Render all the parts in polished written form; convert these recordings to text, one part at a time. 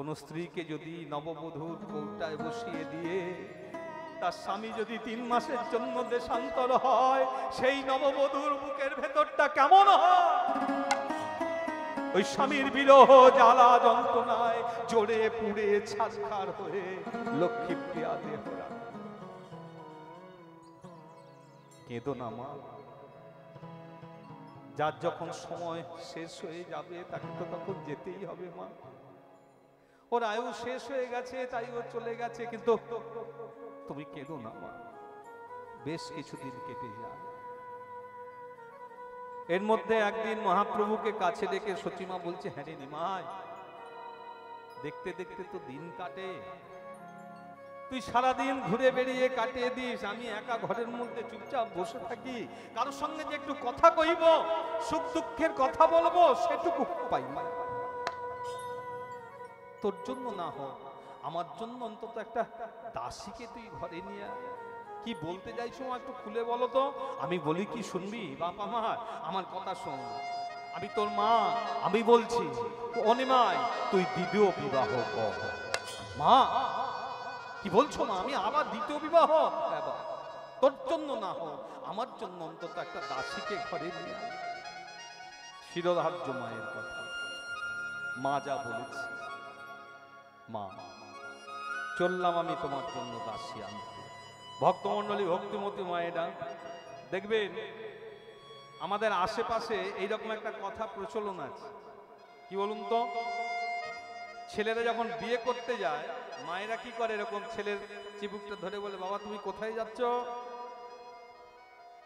কোন স্ত্রীকে যদি নববধূর কৌটায় বসিয়ে দিয়ে তার স্বামী যদি 3 মাসের জন্য দেশান্তর হয়, সেই নববধূর বুকের ভেতরটা কেমন হয়? ওই স্বামীর বিরহ জ্বালা যন্ত্রণায় জোরে পুড়ে ছারখার হয়ে লক্ষ্মী প্রিয়া দেহরা। কেঁদো না মা, যার যখন সময় শেষ হয়ে যাবে তাকে তো তখন যেতেই হবে মা। ওর আয়ু শেষ হয়ে গেছে, তাই ও চলে গেছে, কিন্তু তুমি কেঁদো না মা, বেশ কিছুদিন কেটে যায়। এর মধ্যে একদিন মহাপ্রভুকে কাছে ডেকে সচিমা বলছে, হ্যাঁ রে নিমাই, দেখতে দেখতে তো দিন কাটে, তুই সারাদিন ঘুরে বেরিয়ে কাটিয়ে দিস, আমি একা ঘরের মধ্যে চুপচাপ বসে থাকি, কারোর সঙ্গে যে একটু কথা কইব, সুখ দুঃখের কথা বলবো, সেটুকু পাই না। তোর জন্য না হোক, আমার জন্য অন্তত একটা দাসীকে তুই ঘরে নিয়ে আয়। কি বলতে চাইছো একটু খুলে বলো তো। আমি বলি কি শুনবি? বাপ আমার কথা শোন, আমি তোর মা, আমি বলছি অনিমাই তুই দ্বিতীয় বিবাহ কর। মা কি বলছো মা? আমি আবার দ্বিতীয় বিবাহ? তোর জন্য না হোক, আমার জন্য অন্তত একটা দাসীকে ঘরে নিয়ে আয়। শিরোধার্য মায়ের কথা, মা যা বলেছে, মা চললাম আমি তোমার জন্য দাসী আনতে। ভক্তমন্ডলী, ভক্তিমতী মায়েরা দেখবেন আমাদের আশেপাশে এইরকম একটা কথা প্রচলন আছে, কি বলুন তো, ছেলেরা যখন বিয়ে করতে যায় মায়েরা কি করে, এরকম ছেলের চিবুকটা ধরে বলে, বাবা তুমি কোথায় যাচ্ছ?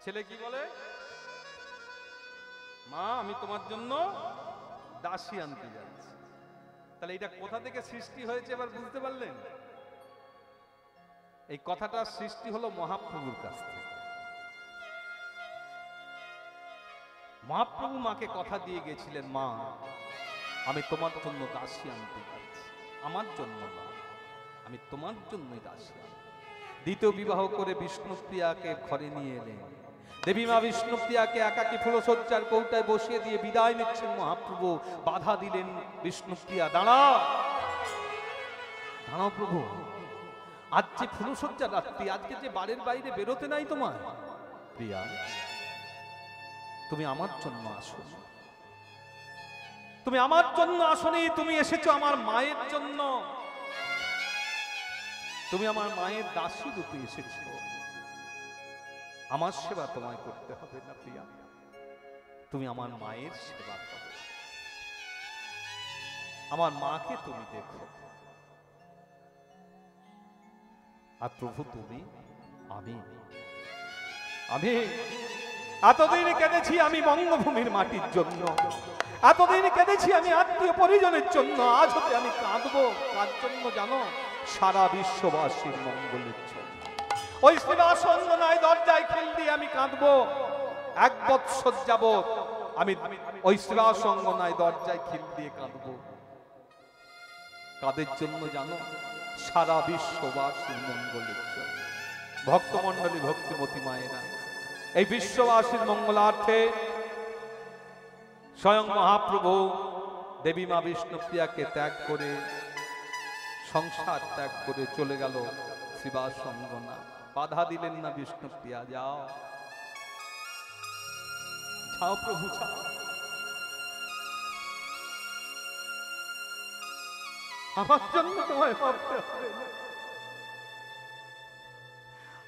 ছেলে কি বলে, মা আমি তোমার জন্য দাসী আনতে যাচ্ছি। তাহলে এটা কোথা থেকে সৃষ্টি হয়েছে এবার বুঝতে পারলেন? এই কথাটা সৃষ্টি হলো মহাপ্রভুর কাছ থেকে। মহাপ্রভু মাকে কথা দিয়ে গেছিলেন, মা আমি তোমার জন্য দাসী আনতে যাচ্ছি, আমার জন্য না, আমি তোমার জন্যই দাসী আনবো। দ্বিতীয় বিবাহ করে বিষ্ণুপ্রিয়াকে ঘরে নিয়ে এলেন। দেবী মা বিষ্ণুপ্রিয়াকে একাকী ফুলশয্যার কৌটায় বসিয়ে দিয়ে বিদায় নিচ্ছেন মহাপ্রভু। বাধা দিলেন বিষ্ণুপ্রিয়া, দাঁড়াও দাঁড়াও প্রভু, আজ যে ফুলশয্যার রাত্রি, আজকে যে বাড়ির বাইরে বেরোতে নাই তোমার। প্রিয়া তুমি আমার জন্য আসো, তুমি আমার জন্য আসনি, তুমি এসেছো আমার মায়ের জন্য, তুমি আমার মায়ের দাসী রূপে এসেছো। আমার সেবা তোমায় করতে হবে না প্রিয়া, তুমি আমার মায়ের সেবা করো, আমার মাকে তুমি দেখো। আর প্রভু তুমি, আমি এতদিন কেঁদেছি আমি বঙ্গভূমির মাটির জন্য, এতদিন কেঁদেছি আমি আত্মীয় পরিজনের জন্য, আজ হতে আমি কাঁদবো কার জন্য জানো? সারা বিশ্ববাসীর মঙ্গলের জন্য। ওই শ্রীবাসঙ্গনায় দরজায় খিল দিয়ে আমি কাঁদবো 1 বৎসর যাবৎ, আমি ওই শ্রীবাসঙ্গনায় দরজায় খিল দিয়ে কাঁদবো। কাদের জন্য জানো? সারা বিশ্ববাসীর মঙ্গলের জন্য। ভক্তমন্ডলী, ভক্তিমতী মায়েরা, এই বিশ্ববাসীর মঙ্গলার্থে স্বয়ং মহাপ্রভু দেবী মা বিষ্ণুপ্রিয়াকে ত্যাগ করে, সংসার ত্যাগ করে চলে গেল শ্রীবাসঙ্গনা। বাধা দিলেন না বিষ্ণুপ্রিয়া, যাও যাও প্রভু যাও, আমার জন্য তোমায় ভাবতে হবে না,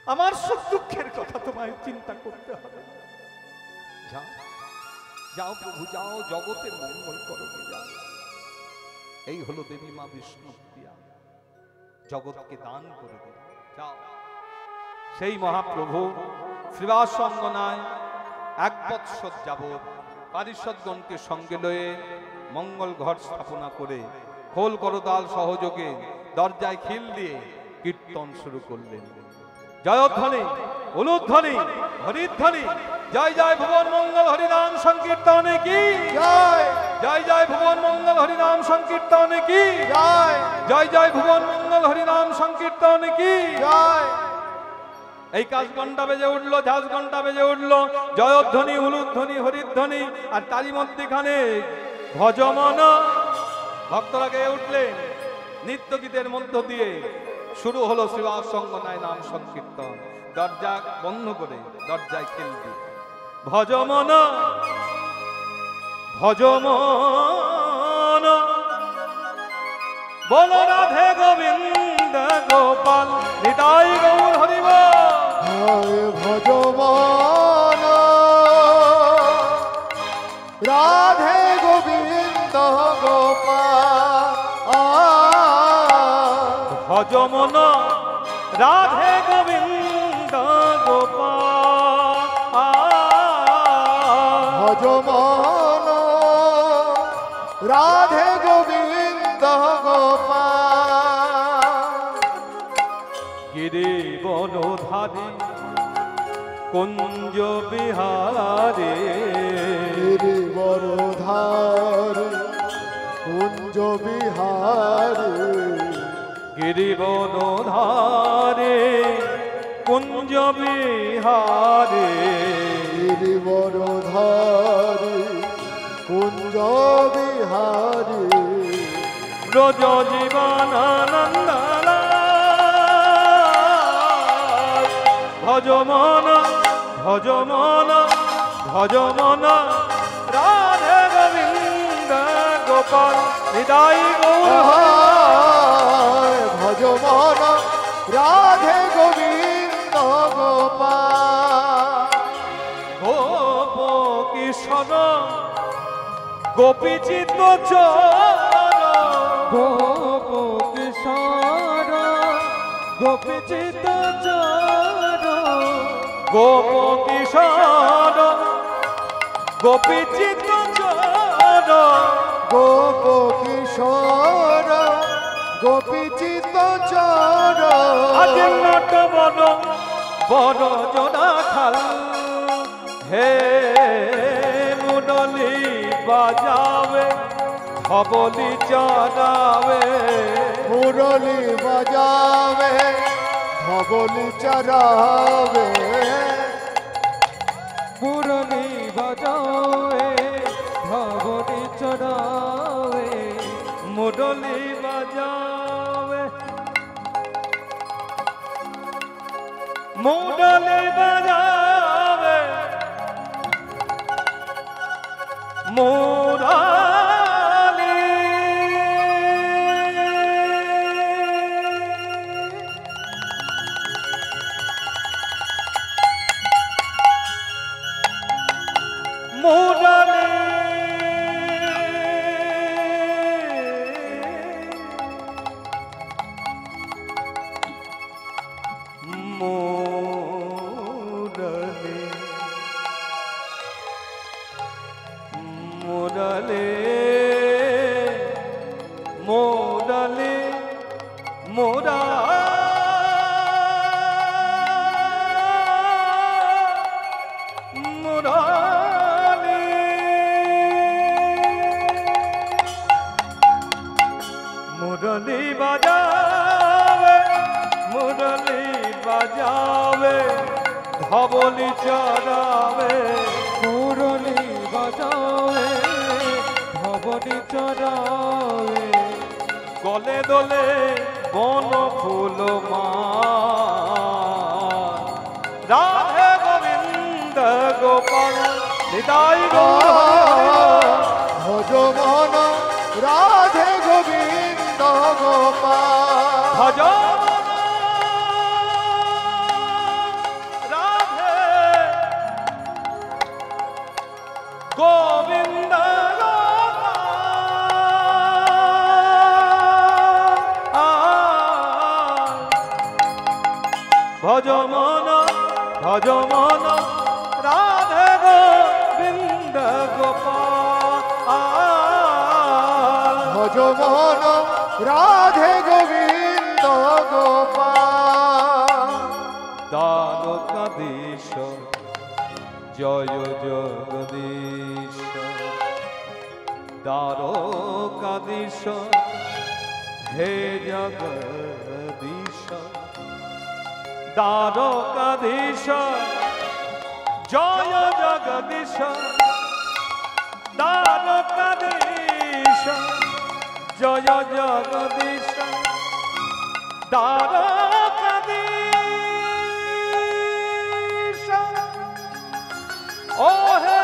আমার সুখ দুঃখের কথা তোমায় চিন্তা করতে হবে। যাও যাও প্রভু যাও, জগতের মঙ্গল করো, যাও। এই হলো দেবী মা বিষ্ণুপ্রিয়া, জগৎকে দান করে দিল। যাও। সেই মহাপ্রভু শ্রীবাসঙ্গনায় 1 বৎসর যাবৎ পারিষদগণকে সঙ্গে লয়ে মঙ্গল ঘর স্থাপনা করে খোল করতাল সহযোগে দরজায় খিল দিয়ে কীর্তন শুরু করলেন। জয়ধ্বনি, উলুধ্বনি, হরিধ্বনি, জয় জয় ভুবন মঙ্গল হরিনাম সংকীর্তনে কি জয়, জয় জয় ভুবন মঙ্গল হরিনাম সংকীর্তনে কি জয়, জয় জয় ভুবন মঙ্গল হরিনাম সংকীর্তনে কি জয়। এই কাজ ঘন্টা বেজে উঠলো, ঝাঁজ ঘন্টা বেজে উঠলো, জয়ধ্বনি, উলুধ্বনি, হরিধ্বনি, আর তারই মধ্যেখানে ভজমন ভক্তরা গেয়ে উঠলেন, নৃত্য গীতের মধ্য দিয়ে শুরু হলো শ্রীবাস সঙ্গনায় নাম সংকীর্তন। দরজা বন্ধ করে দরজায় খেলবি ভজমন ভজমন বল রাধে গোবিন্দ গোপাল নিতাই গৌর হরিব ভজমন রাধে গোবিন্দ গোপাল ভজমন রাধে গোবিন্দ গোপাল ভজমন রাধে গোবিন্দ গোপাল গিরি বনধারী কুঞ্জ বিহারে গিরি বরধার কুঞ্জ বিহারে গিরি বনধারে কুঞ্জ বিহারে গিরি বরধার কুঞ্জ বিহারে ব্রজ জীবনানন্দ ভজমন ভজমন ভজমন রাধে গোবিন্দ গোপাল হৃদয় গৌর ভজমন রাধে গোবিন্দ গোপাল গোপ কিশোর গোপীচিত চর গোপ কিশোর গোপীচিত চর গোপ কিশোর গোপীচিত চর গোপ কিশোর গোপীচিত চর আজ নট বন বড় জোড়া খাল হে মুরলি বাজাবে ধবলি চড়াবে মুরলি বাজাবে ধবলি চরাবে মুরলি বাজাবে ধবলি চড়াবে মুরলি বাজাবে মুরলি বাজাবে মুরলি মুরলি মুরলি মুরলি মুরা মুরলি মুরলি বাজাবে মুরলি বাজাবে ধবলি চড়াবে মুরলি বাজাবে ধবলি চড়াবে গলে দোলে বন ফুল রাধে গোবিন্দ গোপাল হৃদয় ভজমন রাধে গোবিন্দ গোপাল ভজমন রাধে গোবিন্দ ভজমন ভজমন রাধে গোবিন্দ গোপাল ভজমন রাধে গোবিন্দ গোপাল দ্বারকাধীশ জয় জগদীশ দ্বারকাধীশ হে জগদীশ দ্বারকাধীশ জয় জগদীশ দ্বারকাধীশ জয় জগদীশ দ্বারকাধীশ ও হে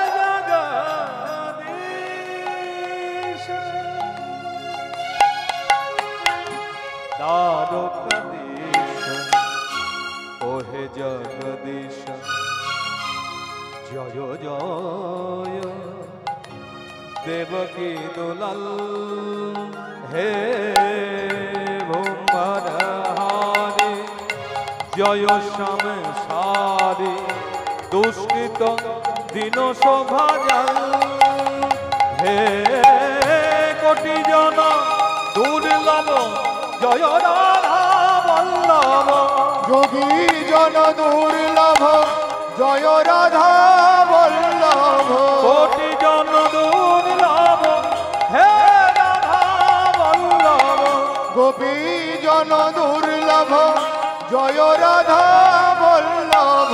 জগদীশ দ্বারকাধীশ ও হে জগদীশ জয় জয় দেবকী দুলাল হে ভূমরহারি জয় শ্যাম সারি দুষ্কৃত দীন শোভাজাল হে কোটি জন দুর্লভ জয় রাধা বল্লভ যোগী জন দুর্লভ জয় রাধা বল্লভ কোটি জন দুর্লভ হে রাধা বল্লভ গোপী জন দুর্লভ জয় রাধা বল্লভ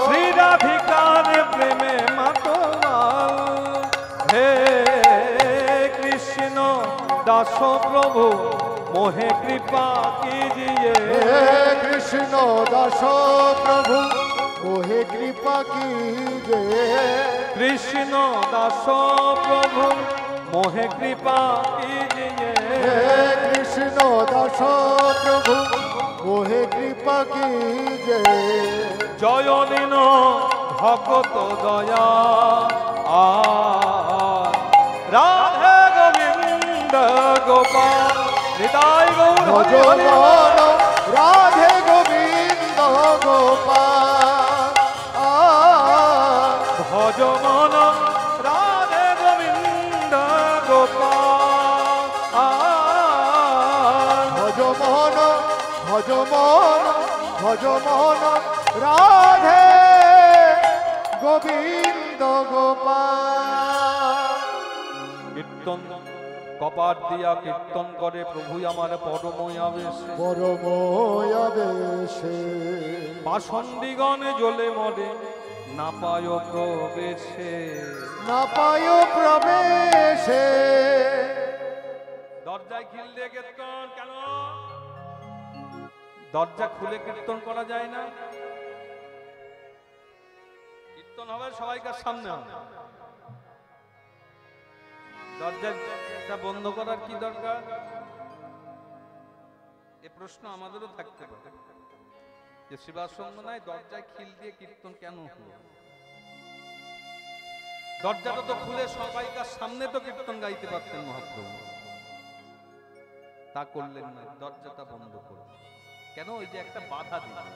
শ্রী রাধিকার প্রেমে মাতোয়াল হে কৃষ্ণ দাস প্রভু মোহে কৃপা कीजिए হে কৃষ্ণ দাস প্রভু মোহে কৃপা कीजिए কৃষ্ণ দাস প্রভু মোহে কৃপা कीजिए হে কৃষ্ণ দাস প্রভু মোহে কৃপা कीजिए জয় দিন ভকত দয়া রাধে গোবিন্দ গোপাল নিতাই গৌর হরি হরি ভজমন রাধে গোবিন্দ গোপাল ভজমন রাধে গোবিন্দ গোপাল ভজমন ভজমন ভজমন রাধে গোবিন্দ গোপাল কীর্তন কপাট দিয়া কীর্তন করে প্রভু আমার পরময় আবেশ পরময় আবেশে পাষণ্ডিগণে জ্বলে মরে না পায় প্রবেশে না পায় প্রবেশে দরজায় খিল দিয়ে কীর্তন কেন দরজা খুলে কীর্তন করা যায় না কীর্তন হবে সবাইকার সামনে হবে দরজাটা বন্ধ করার কি দরকার এ প্রশ্ন আমাদেরও থাকতে পারে যে শিবাসঙ্গ নাই দরজায় খিল দিয়ে কীর্তন কেন হলো দরজাটা তো খুলে সবাইকার সামনে তো কীর্তন গাইতে পারতেন মহাপ্রভু তা করলেন না দরজাটা বন্ধ করে কেন ওই যে একটা বাধা দিলেন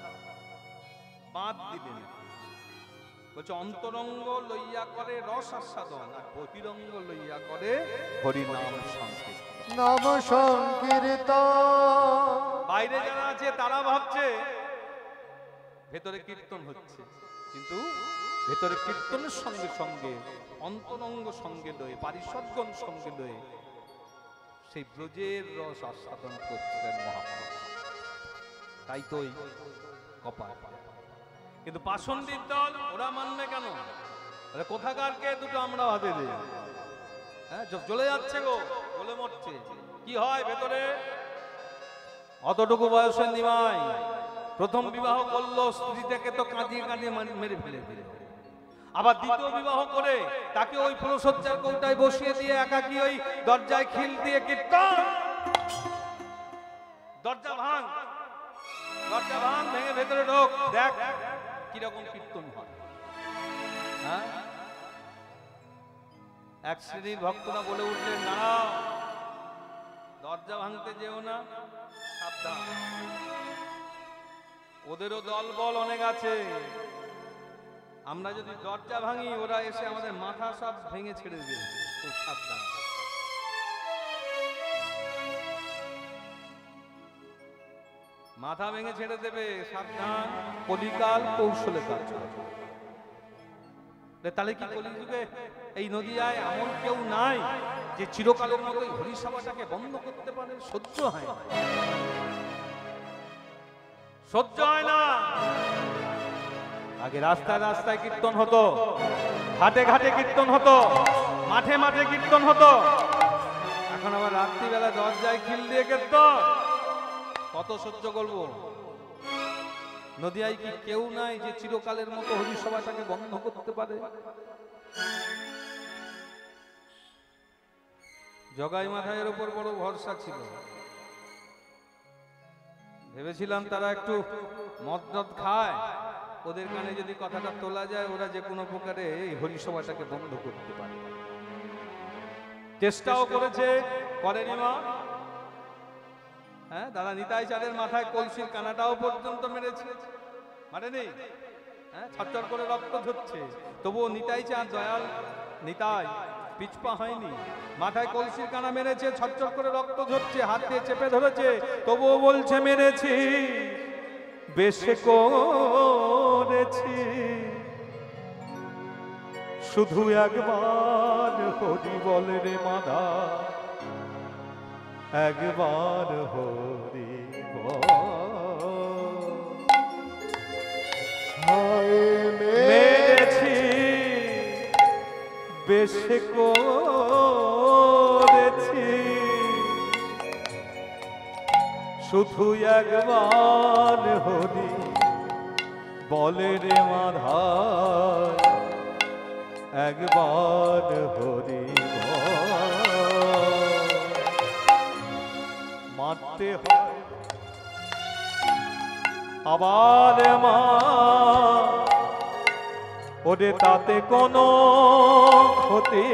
বাদ দিলেন বলছে অন্তরঙ্গ লইয়া করে রস আস্বাদন আর বহিরঙ্গ লইয়া করে হরি নাম সংকীর্তন নাম সংকীর্তন বাইরে যারা আছে তারা ভাবছে ভেতরে কীর্তন হচ্ছে কিন্তু ভেতরে কীর্তনের সঙ্গে সঙ্গে অন্তরঙ্গ সঙ্গে লয়ে পারিষদগণ সঙ্গে লয়ে সেই ব্রজের রস আস্বাদন করছিলেন মহাপ্রভু তাই তো ওই কপাল কিন্তু পাষণ্ডীর দল ওরা মানবে কেন কোথাকার কে দুটো আমরা হাতে দিই হ্যাঁ জ্বলে যাচ্ছে গো জ্বলে মরছে কি হয় ভেতরে অতটুকু বয়সের নিমাই প্রথম বিবাহ করলো স্ত্রীটাকে তো কাঁদিয়ে কাঁদিয়ে মেরে ফেলে দিল আবার দ্বিতীয় বিবাহ করে তাকে ওই ফুলসজ্জার কৌটায় বসিয়ে দিয়ে একাকি ওই দরজায় খিল দিয়ে কীর্তন দরজা ভাঙ ভেঙে ভেতরে ঢোক দেখ কিরকম কীর্তন হয় হ্যাঁ এক শ্রেণীর ভক্তরা বলে উঠলেন না দরজা ভাঙতে যেও না সাবধান ওদেরও দল বল অনেক আছে আমরা যদি দরজা ভাঙি ওরা এসে আমাদের মাথা সব ভেঙে ছেড়ে দেবে খুব সাবধান মাথা ভেঙে ছেড়ে দেবে সাবধান কলিকাল কৌশলে কাজ তাহলে কি কলিযুগে এই নদিয়ায় এমন কেউ নাই যে চিরকালের মতো হরিসভাটাকে বন্ধ করতে পারে সহ্য হয় না সহ্য হয় না আগে রাস্তায় রাস্তায় কীর্তন হতো ঘাটে ঘাটে কীর্তন হতো মাঠে মাঠে কীর্তন হতো এখন আবার রাত্রি রাত্রিবেলা দরজায় খিল দিয়ে কীর্তন কত সহ্য করবো? নদিয়ায় কি কেউ নাই যে চিরকালের মতো হরিসভাটাকে বন্ধ করতে পারে? জগাই মাথায়ের উপর বড় ভরসা ছিল, ভেবেছিলাম তারা একটু মদ টদ খায়, ওদের কানে যদি কথাটা তোলা যায় ওরা যে কোনো প্রকারে এই হরিসভাটাকে বন্ধ করতে পারে। চেষ্টাও করেছে, করেনি মা। হ্যাঁ, দাদা নিতাই চাঁদের মাথায় কলসির কানাটাও পর্যন্ত মেরেছে, মারেনি? হ্যাঁ, ছটচট করে রক্ত ঝরছে, তবুও নিতাই চাঁদ দয়াল নিতাই পিছপা হয়নি। মাথায় কলসির কানা মেরেছে, ছটচট করে রক্ত ঝরছে, হাত দিয়ে চেপে ধরেছে, তবুও বলছে মেরেছি, বেশে করেছি, শুধু একবার হরি বলে রে মাধা, একবার হরি মেরেছি, বেশে করেছি, শুধু একবার হরি বলে রে মাধা, একবার হরি মারতে হয় আবার মা, ওরে তাতে কোনো ক্ষতি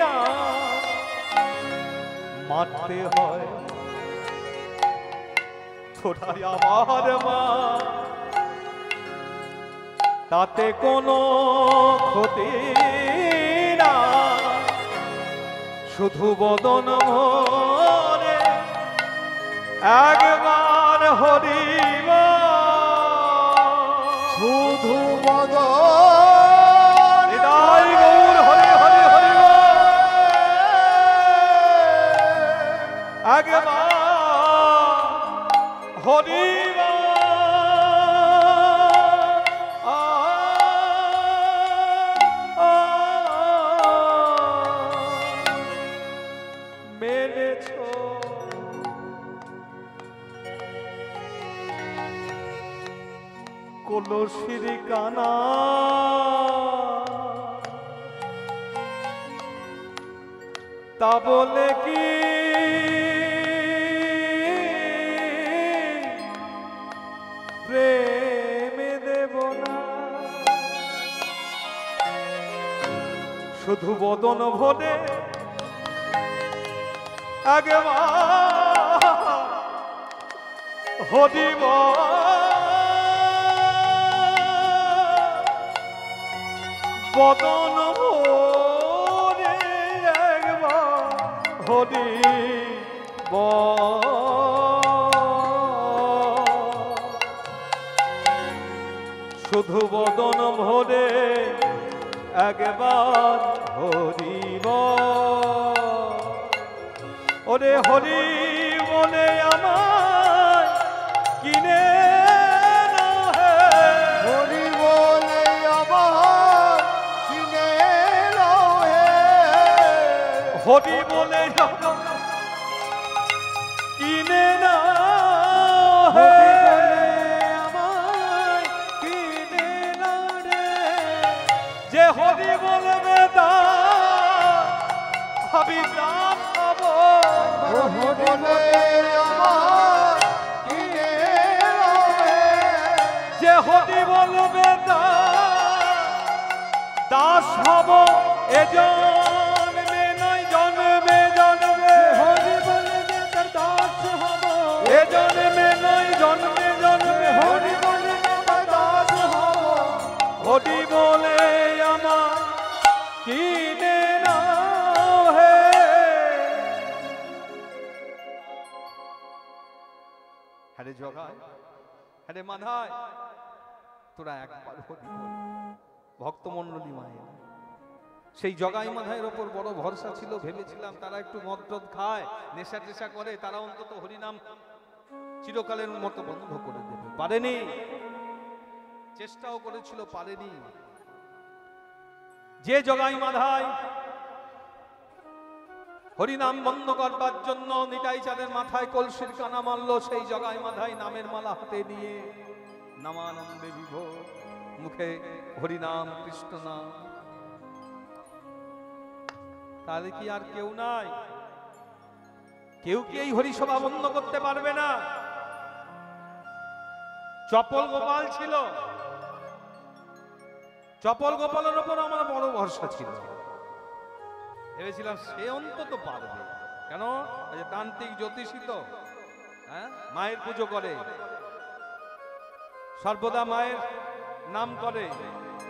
না, মারতে হয় ছোটাই আবার মা, তাতে কোনো ক্ষতি না, শুধু বদন ভরে একবার হরিব, শুধু বদন হৃদয় গৌর হরি হরি হরিব, একবার হরিব, মেরেছ কলসির কানা, তা বলে কি প্রেমে দেব না, শুধু বদন ভরে একবার হরিব, বদন ভরে একবার হরিব, শুধু বদন ভরে একবার হরিব, ওরে হরি বলে আমায় কিনে নাও হে, হরি বলে আমার কিনে নাও হে, হরি বলে কিনে নাও হে, আমায় কিনে নাও রে, যে হরি বলবে তা আমি দাম পাবো, হরি বলে আমার কিনে নাও হে, যে হরি বলবে তা দাস হব, এ জন্মে নয় জন্মে জন্মে, হরি বলবে তার দাস হব, এ জন্মে নয় জন্মে জন্মে, হরি বলবে তার দাস হব, হরি বলে আমার কিনে নাও হে। হরে জগায়, হরে মাধায়, তোরা একবার হরি বল। ভক্তমণ্ডলী মায়ের সেই জগাই মাধায়ের ওপর বড় ভরসা ছিল, ভেবেছিলাম তারা একটু মদ টদ খায়, নেশা টেশা করে, তারা অন্তত হরিনাম চিরকালের মতো বন্ধ করে দেবে। পারেনি, চেষ্টাও করেছিল, পারেনি। যে জগাই মাধায় হরিনাম বন্ধ করবার জন্য নিতাই চাঁদের মাথায় কলসির কানা মারল, সেই জগায় মাথায় নামের মালা হাতে নিয়ে নামানন্দে বিভোর, মুখে হরিনাম কৃষ্ণ নাম। তাহলে কি আর কেউ নাই? কেউ কি এই হরিসভা বন্ধ করতে পারবে না? চপল গোপাল ছিল, চপল গোপালের ওপর আমার বড় ভরসা ছিল। ভেবেছিলাম সে অন্তত পারবে, কেন তান্ত্রিক জ্যোতিষী তো, হ্যাঁ, মায়ের পুজো করে, সর্বদা মায়ের নাম করে,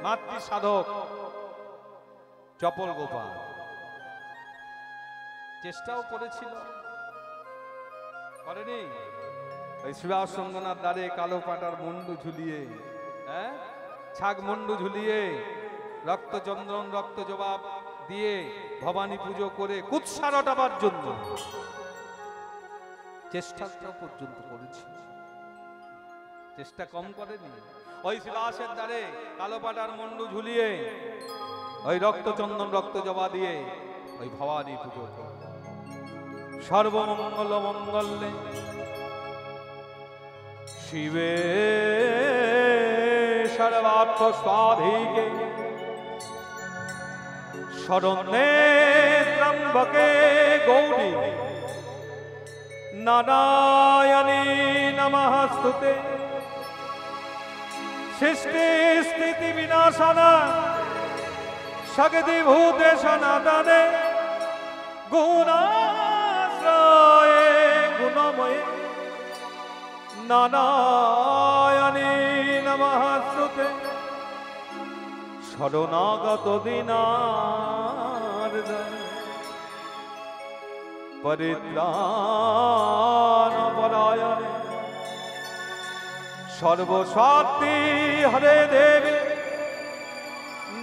মাতৃ সাধক চপল গোপাল। চেষ্টাও করেছিল, করেনি? ওই শিবাস সঙ্গনার দ্বারে কালো পাটার মুন্ডু ঝুলিয়ে, হ্যাঁ, ছাগ মুন্ডু ঝুলিয়ে, রক্তচন্দন রক্ত জবাব দিয়ে ভবানী পুজো করে কুৎসা রটাবার জন্য চেষ্টাটা পর্যন্ত করেছি। চেষ্টা কম করেনি। ওই শিবাসের দ্বারে কালো পাটার মুন্ডু ঝুলিয়ে, ওই রক্তচন্দন রক্ত জবা দিয়ে ওই ভবানী পুজো করে সর্বমঙ্গল মঙ্গলে শিবে সর্বার্থ স্বাধিকে শরণ্যে ত্রম্বকে গৌরী নারায়ণী নমস্তুতে। সৃষ্টি স্থিতি বিনাশনা শক্তি ভূতে সনাতনে গুণাশ্রয়ে গুণময়ে নারায়ণী নমস্তুতে। শরণাগত দীনার্দ পরিত্রাণ পরায়ণে সর্বস্বার্থী হরে দেবী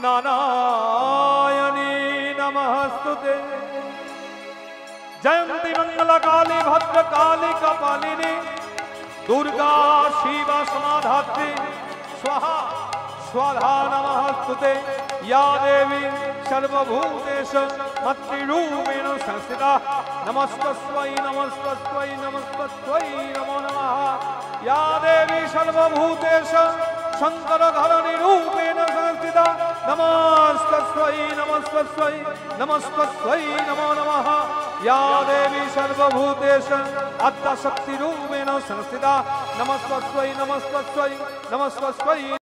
নারায়ণী নমস্তুতে। জয়ন্তী মঙ্গলকালী ভদ্রকালী কপালিনী দুর্গা শিবা সমাধাত্রী স্বাহা स्वाधा नमस्ते। या देवी सर्वभूतेषु मातृरूपेण संस्थिता नमस्तस्मै नमस्तस्मै नमस्तस्मै नमो नमः। या देवी सर्वभूतेषु शंकरधरणी रूपेण संस्थिता नमस्तस्मै नमस्तस्मै नमस्तस्मै नमो नमः। या देवी सर्वभूतेषु आद्यशक्ति रूपेण संस्थिता नमस्तस्मै नमस्तस्मै नमस्तस्मै